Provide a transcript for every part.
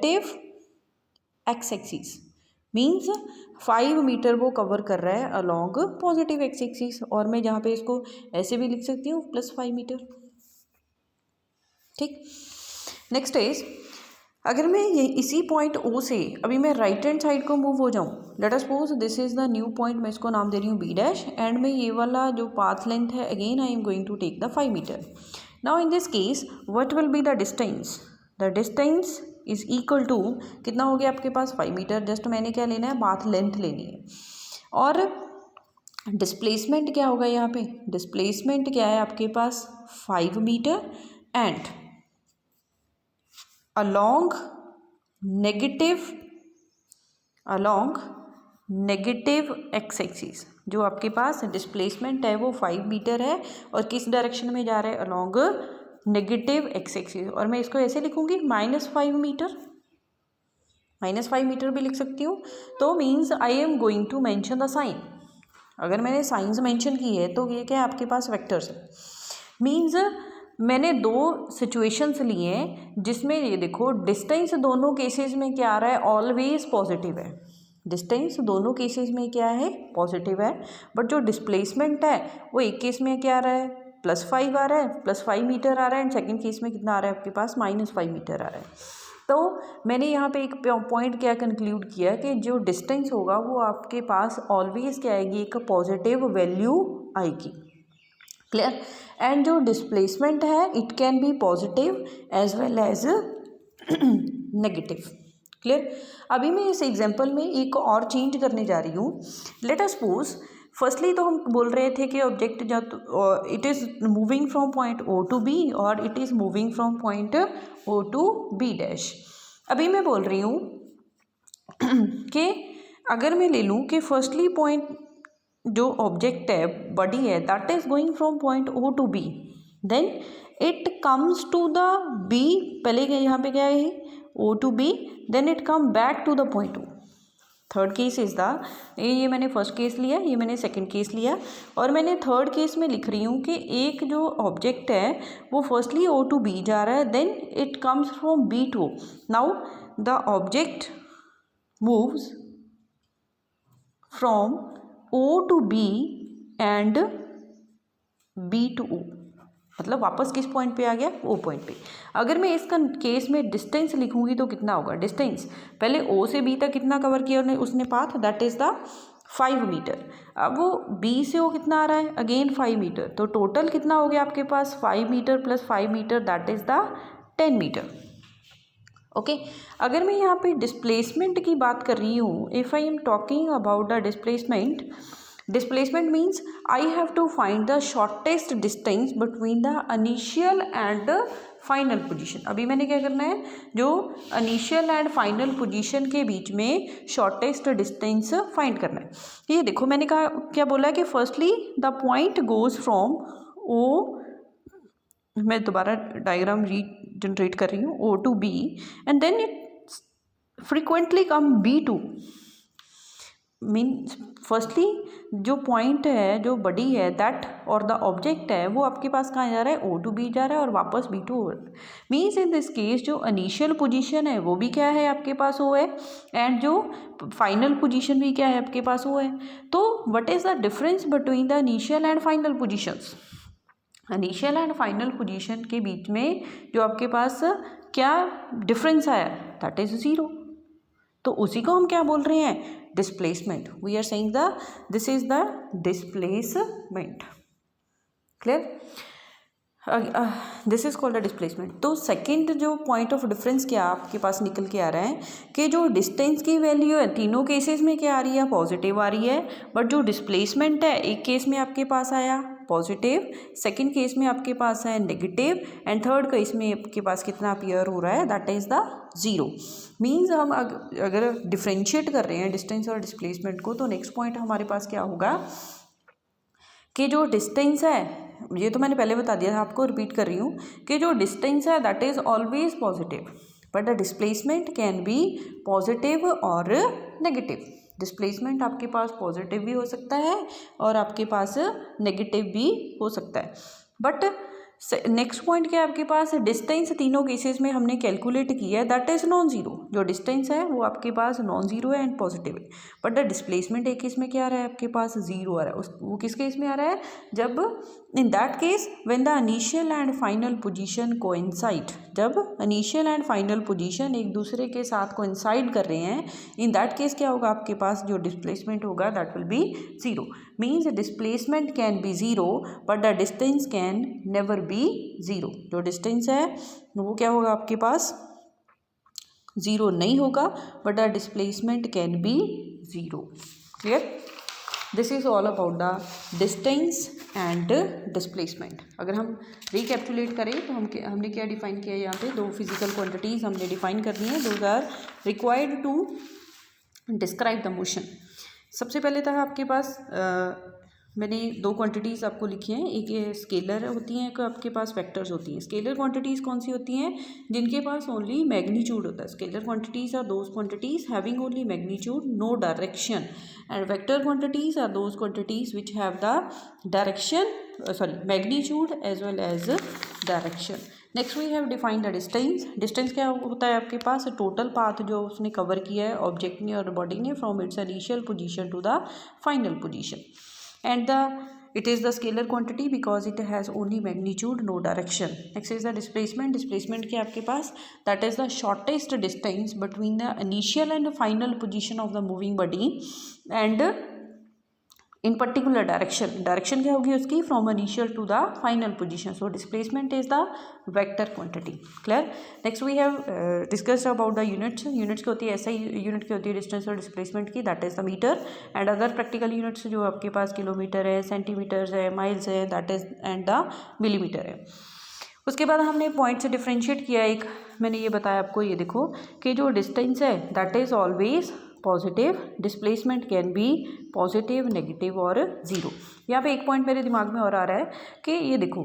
Negative x axis, means 5 metre वो cover कर रहा है अलॉन्ग पॉजिटिव एक्स एक्सिस, और मैं जहाँ पे इसको ऐसे भी लिख सकती हूँ +5 मीटर। ठीक, नेक्स्ट इज, अगर मैं ये इसी पॉइंट O से अभी मैं राइट हैंड साइड को मूव हो जाऊँ, let us suppose this is the new point, मैं इसको नाम दे रही हूँ B' एंड मैं ये वाला जो पाथ लेंथ है again I am going to take the 5 metre. Now in this case what will be the distance, the distance is equal to कितना हो गया आपके पास 5 मीटर, जस्ट मैंने क्या लेना है, पाथ लेंथ लेनी है। और डिस्प्लेसमेंट क्या होगा यहाँ पे, डिस्प्लेसमेंट क्या है आपके पास 5 metre and along negative x axis, जो आपके पास डिस्प्लेसमेंट है वो 5 मीटर है और किस डायरेक्शन में जा रहा है, अलॉन्ग नेगेटिव एक्स एक्सिस। और मैं इसको ऐसे लिखूंगी -5 मीटर, -5 मीटर भी लिख सकती हूँ। तो means I am going to mention the sign, अगर मैंने साइंस मेंशन की है तो ये क्या है आपके पास वेक्टर्स है। मीन्स मैंने 2 सिचुएशंस लिए हैं जिसमें ये देखो डिस्टेंस दोनों केसेस में क्या आ रहा है, ऑलवेज पॉजिटिव है। डिस्टेंस दोनों केसेस में क्या है, पॉजिटिव है, बट जो डिस्प्लेसमेंट है वो एक केस में क्या आ रहा है, +5 आ रहा है, +5 मीटर आ रहा है, एंड सेकेंड केस में कितना आ रहा है आपके पास, -5 मीटर आ रहा है। तो मैंने यहाँ पे एक पॉइंट क्या कंक्लूड किया कि जो डिस्टेंस होगा वो आपके पास ऑलवेज क्या आएगी, एक पॉजिटिव वैल्यू आएगी। क्लियर, एंड जो डिस्प्लेसमेंट है it can be positive as well as negative. Clear, अभी मैं इस एग्जांपल में एक और चेंज करने जा रही हूँ। लेट अस सपोज, फर्स्टली तो हम बोल रहे थे कि ऑब्जेक्ट जब it is moving from point O to B और it is moving from point O to B'। अभी मैं बोल रही हूँ कि अगर मैं ले लूँ कि फर्स्टली पॉइंट जो ऑब्जेक्ट है, बॉडी है, that is going from point O to B, then it comes to the B, पहले यहाँ पे क्या है O to B, then it come back to the point O। Third case is the, ये मैंने first case लिया, ये मैंने सेकंड केस लिया, और मैंने थर्ड केस में लिख रही हूँ कि एक जो ऑब्जेक्ट है वो फर्स्टली O to B जा रहा है, then it comes from B to O। Now the object moves from O to B and B to O, मतलब वापस किस पॉइंट पे आ गया, O पॉइंट पे। अगर मैं इसका केस में डिस्टेंस लिखूंगी तो कितना होगा, डिस्टेंस पहले O से B तक कितना कवर किया उसने path, that is the 5 metre. अब वो B से O कितना आ रहा है, अगेन 5 मीटर, तो टोटल कितना हो गया आपके पास 5 metre + 5 metre, that is the 10 metre. Okay, अगर मैं यहाँ पे डिस्प्लेसमेंट की बात कर रही हूँ, if I am talking about the displacement, displacement means I have to find the shortest distance between the initial and final position. अभी मैंने क्या करना है, जो इनिशियल एंड फाइनल पोजीशन के बीच में शॉर्टेस्ट डिस्टेंस फाइंड करना है। ये देखो मैंने कहा क्या बोला है कि firstly the point goes from O, मैं दोबारा डायग्राम रीजनरेट कर रही हूँ, O to B and then it frequently come B to, means firstly जो पॉइंट है, जो बॉडी है, दैट और द ऑब्जेक्ट है वो आपके पास कहाँ जा रहा है, O to B जा रहा है और वापस B to O। Means in this case जो इनिशियल पोजीशन है वो भी क्या है आपके पास O है, एंड जो फाइनल पोजीशन भी क्या है आपके पास O है। तो what is the difference between the initial and final positions, initial and final position के बीच में जो आपके पास क्या डिफरेंस आया, दैट इज 0। तो उसी को हम क्या बोल रहे हैं, displacement. We are saying the this is the displacement. Clear, this is called the displacement. तो सेकंड जो पॉइंट ऑफ डिफरेंस क्या आपके पास निकल के आ रहा है कि जो डिस्टेंस की वैल्यू है तीनों केसेस में क्या आ रही है, पॉजिटिव आ रही है, बट जो डिस्प्लेसमेंट है एक केस में आपके पास आया पॉजिटिव, सेकंड केस में आपके पास है नेगेटिव, एंड थर्ड केस में आपके पास कितना अपीयर हो रहा है, दैट इज द 0। मीन्स हम अगर डिफ्रेंशिएट कर रहे हैं डिस्टेंस और डिस्प्लेसमेंट को, तो नेक्स्ट पॉइंट हमारे पास क्या होगा कि जो डिस्टेंस है, ये तो मैंने पहले बता दिया था आपको, रिपीट कर रही हूँ कि जो डिस्टेंस है that is always positive, but the displacement can be positive और नेगेटिव। डिस्प्लेसमेंट आपके पास पॉजिटिव भी हो सकता है और आपके पास नेगेटिव भी हो सकता है, बट नेक्स्ट पॉइंट क्या है आपके पास, डिस्टेंस तीनों केसेस में हमने कैलकुलेट किया है, दैट इज़ नॉन जीरो। जो डिस्टेंस है वो आपके पास नॉन जीरो है एंड पॉजिटिव है, बट द डिस्प्लेसमेंट एक केस में क्या आ रहा है आपके पास, जीरो आ रहा है। वो किस केस में आ रहा है, जब in that case when the initial and final position coincide, जब इनिशियल एंड फाइनल पोजीशन एक दूसरे के साथ कोइंसाइड कर रहे हैं, इन दैट केस क्या होगा आपके पास, जो डिस्प्लेसमेंट होगा that will be zero. Means displacement can be zero but the distance can never be zero. जो डिस्टेंस है वो क्या होगा आपके पास, जीरो नहीं होगा, but the displacement can be zero. Clear, this is all about the distance and displacement. अगर हम रिकैप्चुलेट करें तो हमने क्या डिफाइन किया है, यहाँ पे दो फिजिकल क्वांटिटीज़ हमने डिफाइन करनी है, those are required to describe the motion. सबसे पहले था आपके पास मैंने दो क्वांटिटीज़ आपको लिखी हैं, एक ये स्केलर होती हैं, एक आपके पास वेक्टर्स होती हैं। स्केलर क्वांटिटीज़ कौन सी होती हैं, जिनके पास ओनली मैग्नीट्यूड होता है। Scalar quantities are those quantities having only magnitude, no direction, and vector quantities are those quantities which have the direction, magnitude as well as direction. Next we have defined the distance. Distance क्या होता है आपके पास, total path जो उसने cover किया है object ने और बॉडी ने from its initial position to the final position, and it is the scalar quantity because it has only magnitude, no direction. Next is the displacement. Displacement क्या आपके पास, that is the shortest distance between the initial and final position of the moving body and in particular direction. Direction क्या होगी उसकी, from initial to the final position. So displacement is the vector quantity. Clear? Next we have discussed about the units. Units की होती है SI unit की होती है distance और displacement की, that is the meter. And other practical units जो आपके पास किलोमीटर है, सेंटीमीटर्स है, माइल्स है, that is and the millimeter है। उसके बाद हमने पॉइंट से डिफ्रेंशिएट किया, एक मैंने ये बताया आपको, ये देखो कि जो डिस्टेंस है that is always positive, displacement can be positive, negative और ज़ीरो। यहाँ पे एक पॉइंट मेरे दिमाग में और आ रहा है कि ये देखो,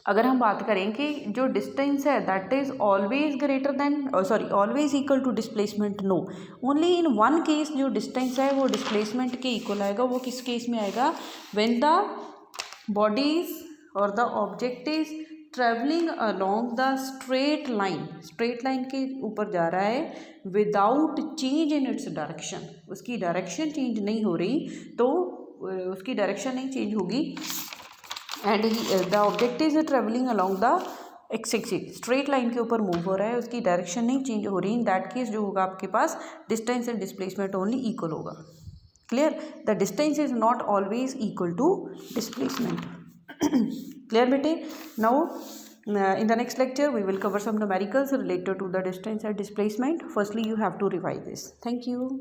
अगर हम बात करें कि जो डिस्टेंस है that is always greater than always equal to displacement, no, only in one case जो डिस्टेंस है वो डिस्प्लेसमेंट के इक्वल आएगा। वो किस केस में आएगा, व्हेन द बॉडीज और the object is travelling along the straight line, straight line के ऊपर जा रहा है without change in its direction, उसकी डायरेक्शन चेंज नहीं हो रही, तो उसकी डायरेक्शन नहीं चेंज होगी, and the object is travelling along the x axis, straight line के ऊपर मूव हो रहा है, उसकी डायरेक्शन नहीं चेंज हो रही, इन दैट केस जो होगा आपके पास distance and displacement only equal होगा। Clear, the distance is not always equal to displacement. Clear bete? Now in the next lecture we will cover some numericals related to the distance and displacement. Firstly you have to revise this. Thank you.